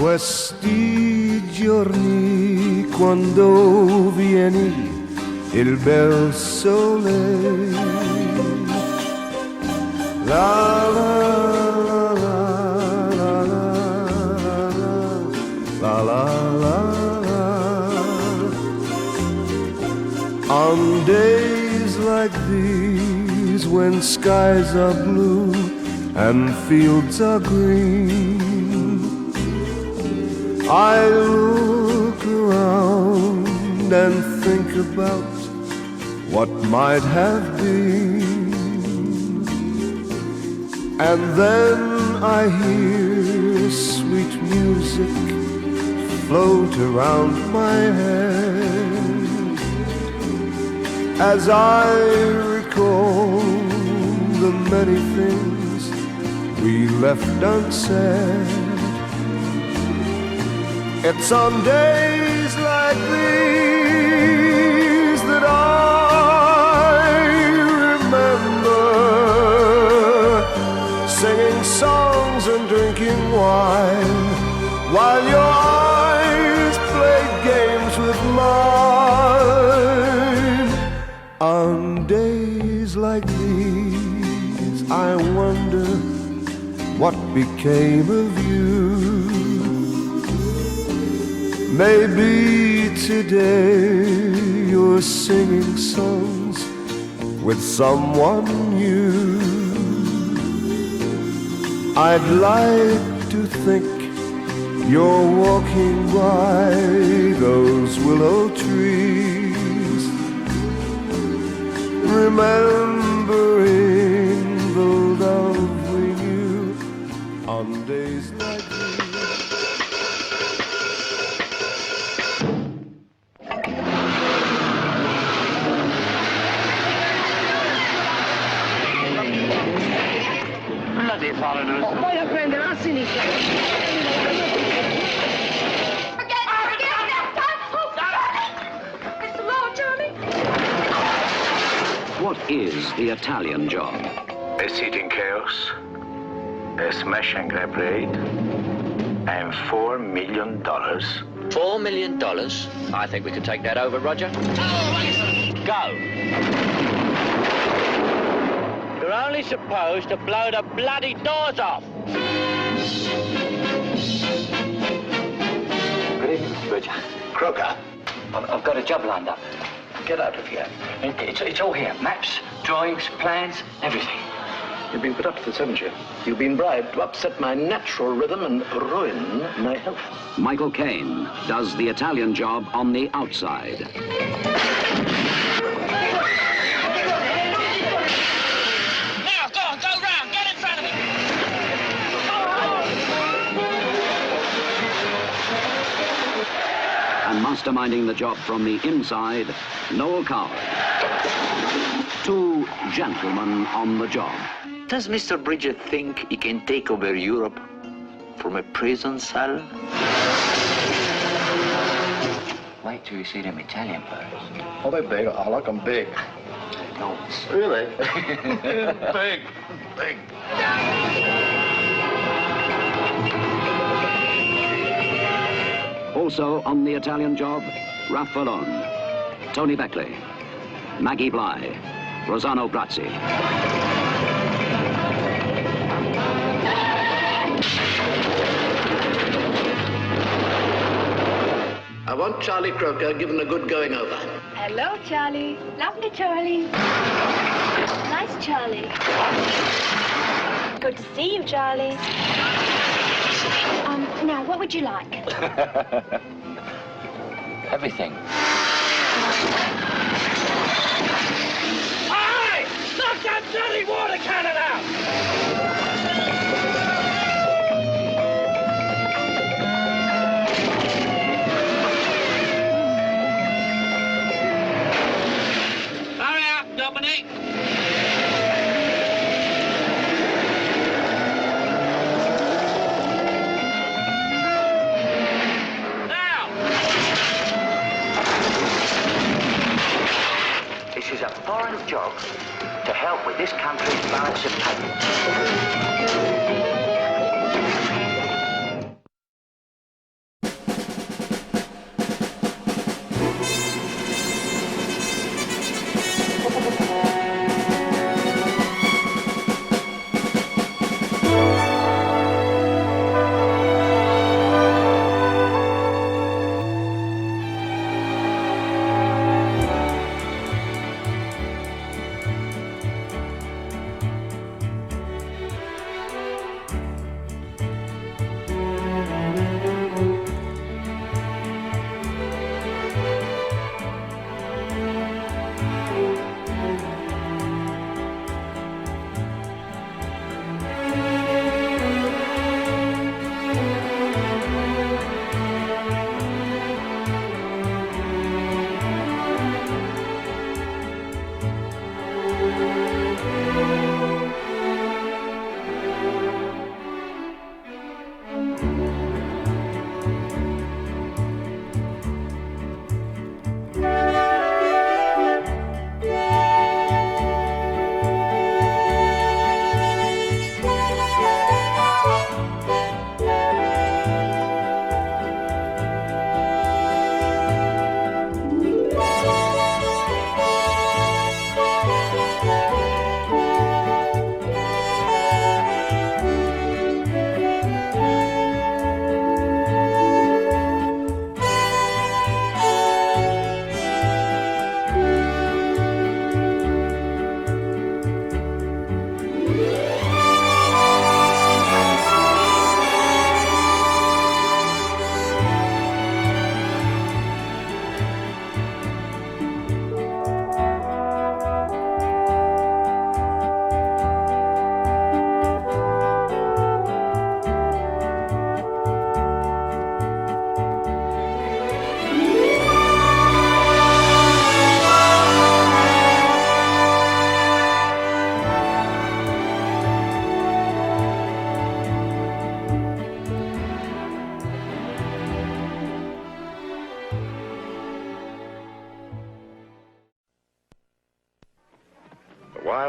Questi giorni quando vieni il bel sole, la la la la la la la la. On days like these when skies are blue and fields are green, I look around and think about what might have been, and then I hear sweet music float around my head as I recall the many things we left unsaid. It's on days like these that I remember singing songs and drinking wine while your eyes played games with mine. On days like these I wonder what became of you. Maybe today you're singing songs with someone new. I'd like to think you're walking by those willow trees, remembering the love we knew on days like these. Bloody foreigners. Voy a prendere a sinistra. It's the law, Charlie. What is the Italian job? A seating chaos, a smash and grab raid, and $4 million. $4 million? I think we could take that over, Roger. Go. You're only supposed to blow the bloody doors off. Good evening, Mr. Bridger. Croker. I've got a job lined up. Get out of here. It's all here. Maps, drawings, plans, everything. You've been put up to this, haven't you? You've been bribed to upset my natural rhythm and ruin my health. Michael Caine does the Italian job on the outside. Now, go round, get in front of me. And masterminding the job from the inside, Noel Coward. Two gentlemen on the job. Does Mr. Bridger think he can take over Europe from a prison cell? Wait till you see them Italian birds. Are they big? I like them big. No. Really? Big. Also on the Italian job, Ralph Falone, Tony Beckley, Maggie Bly, Rossano Brazzi. I want Charlie Croker given a good going over. Hello, Charlie. Lovely, Charlie. Nice, Charlie. Good to see you, Charlie. Now, what would you like? Everything. Hey! Knock that bloody water cannon out! Hurry up, Dominic! This is a foreign job to help with this country's balance of payments.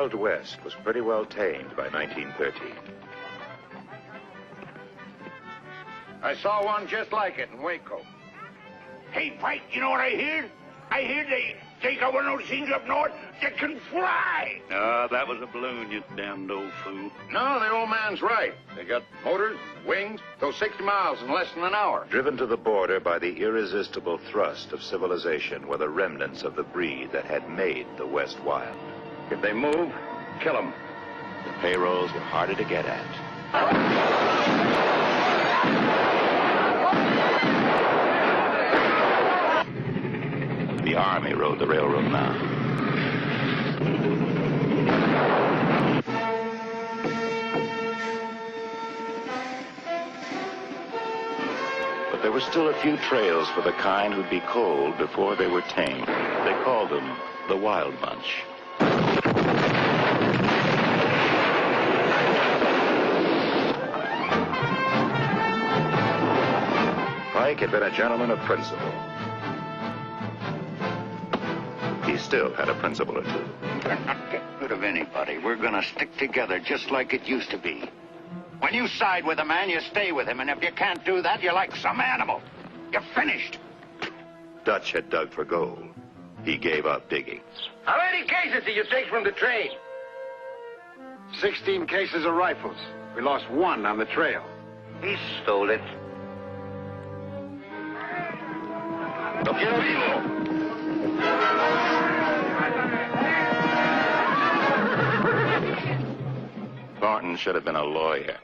Wild West was pretty well tamed by 1930. I saw one just like it in Waco. Hey, Pike, you know what I hear? I hear they got one of those things up north that can fly. No, that was a balloon, you damned old fool. No, the old man's right. They got motors, wings, go 60 miles in less than an hour. Driven to the border by the irresistible thrust of civilization were the remnants of the breed that had made the West wild. If they move, kill them. The payrolls were harder to get at. The Army rode the railroad now. But there were still a few trails for the kind who'd be cold before they were tamed. They called them the Wild Bunch. Pike had been a gentleman of principle. He still had a principle or two. We're not getting rid of anybody. We're gonna stick together just like it used to be. When you side with a man, you stay with him, and if you can't do that, you're like some animal. You're finished. Dutch had dug for gold. He gave up digging. How many cases did you take from the train? 16 cases of rifles. We lost one on the trail. He stole it. Thornton should have been a lawyer.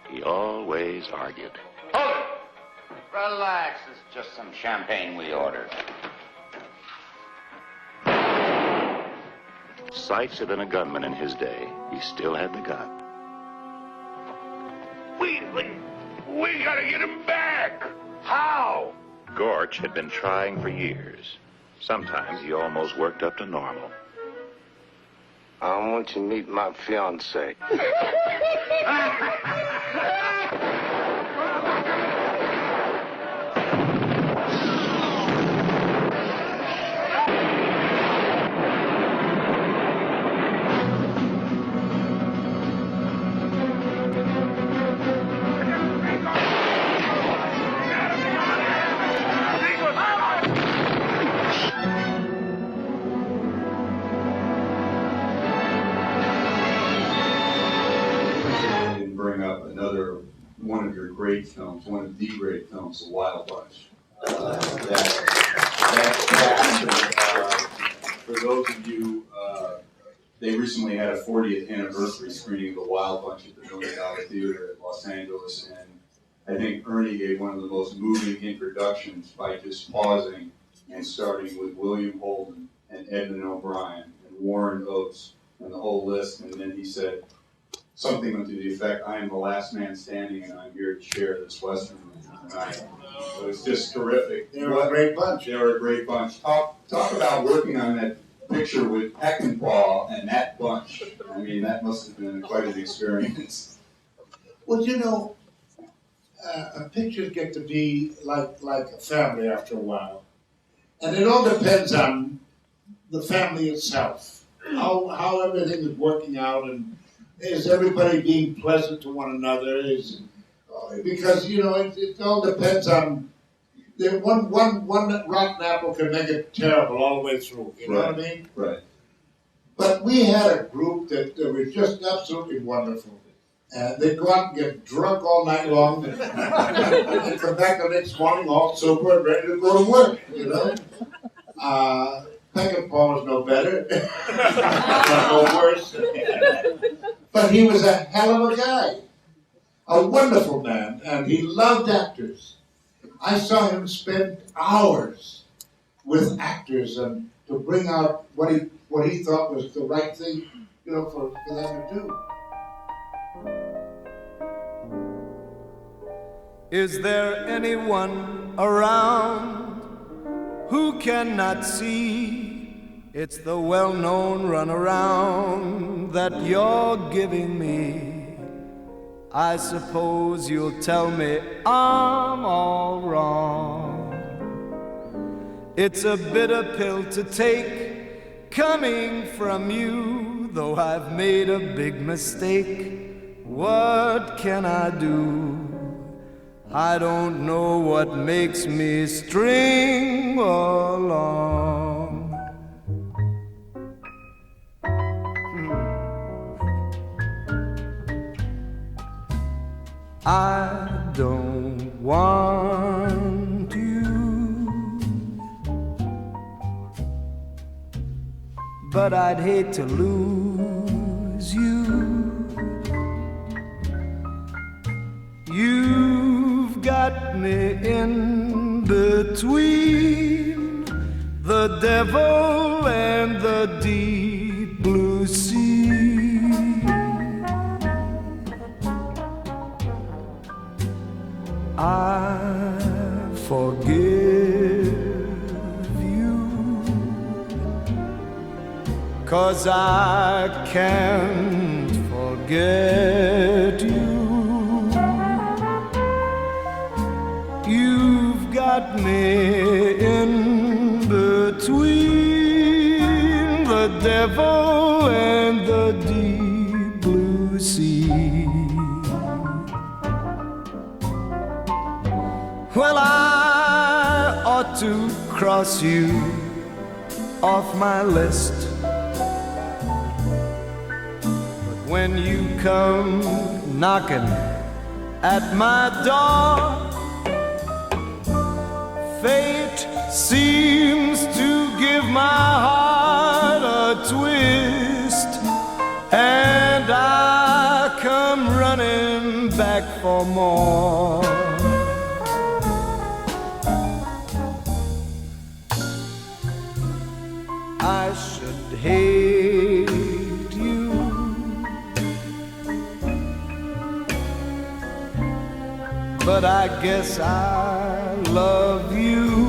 He always argued. Hold it! Relax, it's just some champagne we ordered. Sykes had been a gunman in his day. He still had the gun. We gotta get him back. How? Gorch had been trying for years. Sometimes he almost worked up to normal. I want you to meet my fiancée. One of your great films, one of the great films, The Wild Bunch. For those of you, they recently had a 40th anniversary screening of The Wild Bunch at the $1 Million Theater in Los Angeles, and I think Ernie gave one of the most moving introductions by just pausing and starting with William Holden and Edmund O'Brien and Warren Oates and the whole list, and then he said something to the effect, I am the last man standing and I'm here to share this Western tonight. So it's just terrific. They were a great bunch. They were a great bunch. Talk about working on that picture with Peckinpah and that bunch. I mean, that must have been quite an experience. Well, you know, pictures get to be like a family after a while. And it all depends on the family itself, how everything is working out, and is everybody being pleasant to one another? Because, you know, it all depends on, one rotten apple can make it terrible all the way through, you know what I mean? Right. But we had a group that were just absolutely wonderful. They'd go out and get drunk all night long and come back the next morning all sober and ready to go to work, you know? Peckinpah was no better, no worse. But he was a hell of a guy, a wonderful man, and he loved actors. I saw him spend hours with actors and to bring out what he thought was the right thing, you know, for them to do. Is there anyone around who cannot see? It's the well-known runaround that you're giving me. I suppose you'll tell me I'm all wrong. It's a bitter pill to take, coming from you, though I've made a big mistake. What can I do? I don't know what makes me string along. I don't want you, but I'd hate to lose you. You've got me in between the devil and the deep blue sea. I forgive you, 'cause I can't forget you. You've got me in between the devil and the deep blue sea. Well, I ought to cross you off my list, but when you come knocking at my door, fate seems to give my heart a twist, and I come running back for more. I should hate you, but I guess I love you.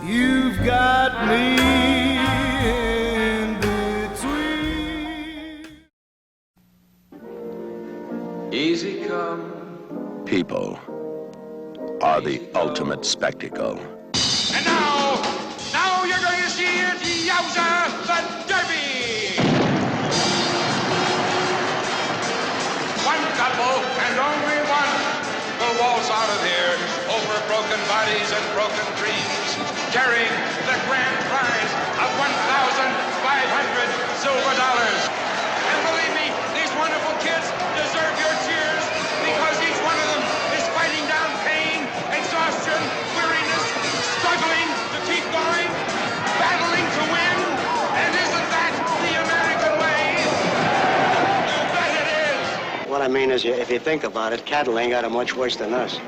You've got me in between. Easy come. People are the ultimate spectacle. And now you're going to see it, Yowza, the Derby! One couple, and only one, will waltz out of here over broken bodies and broken dreams, carrying the grand prize of $1,500 silver dollars. And believe me, these wonderful kids deserve your cheers, because each one of them is fighting down pain, exhaustion, weariness, struggling to keep going, battling to win. And isn't that the American way? You bet it is. What I mean is, if you think about it, cattle ain't got it much worse than us.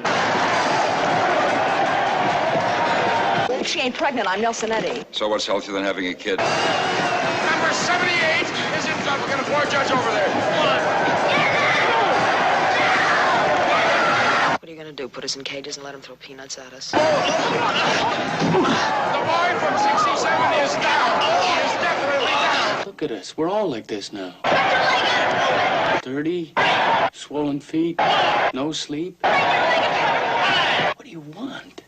If she ain't pregnant, I'm Nelsonetti. So what's healthier than having a kid? Number 78 is in trouble. Looking for a judge over there. Come on. What are you gonna do? Put us in cages and let them throw peanuts at us? The boy from 67 is down. He is definitely down. Look at us. We're all like this now. Dirty, swollen feet, no sleep. What do you want?